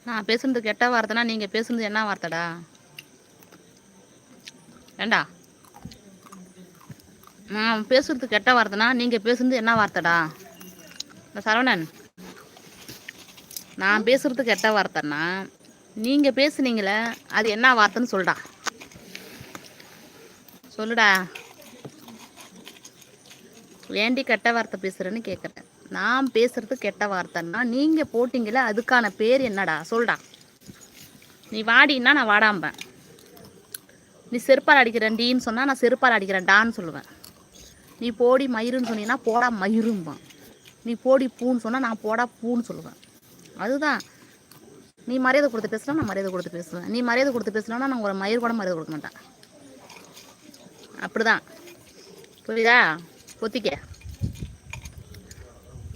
நான் பேசுனது கெட்ட வார்த்தைனா நீங்கள் பேசுனது என்ன வார்த்தைடா? ஏண்டா, நான் பேசுறது கெட்ட வார்த்தைனா நீங்கள் பேசுனது என்ன வார்த்தைடா? சரவணன், நான் பேசுறது கெட்ட வார்த்தைன்னா நீங்கள் பேசுனீங்களே அது என்ன வார்த்தைன்னு சொல்டா. சொல்லுடா. ஏண்டி கெட்ட வார்த்தை பேசுகிறேன்னு கேட்குறேன். நான் பேசுறது கெட்ட வார்த்தைன்னா நீங்கள் போட்டிங்களே அதுக்கான பேர் என்னடா சொல்டா. நீ வாடின்னா நான் வாடாம்பேன். நீ செருப்பால் அடிக்கிறேன்டின்னு சொன்னால் நான் செருப்பால் அடிக்கிறேன்டான்னு சொல்லுவேன். நீ போடி மயிருன்னு சொன்னீங்கன்னா போடா மயிரும்பான். நீ போடி பூன்னு சொன்னால் நான் போடா பூன்னு சொல்லுவேன். அதுதான். நீ மரியாதை கொடுத்து பேசுனா நான் மரியாதை கொடுத்து பேசுவேன். நீ மரியாதை கொடுத்து பேசலன்னா நான் ஒரு மயிர் கூட மரியாதை கொடுக்க மாட்டேன். அப்படிதான். புரியுதா? பொத்திக்க.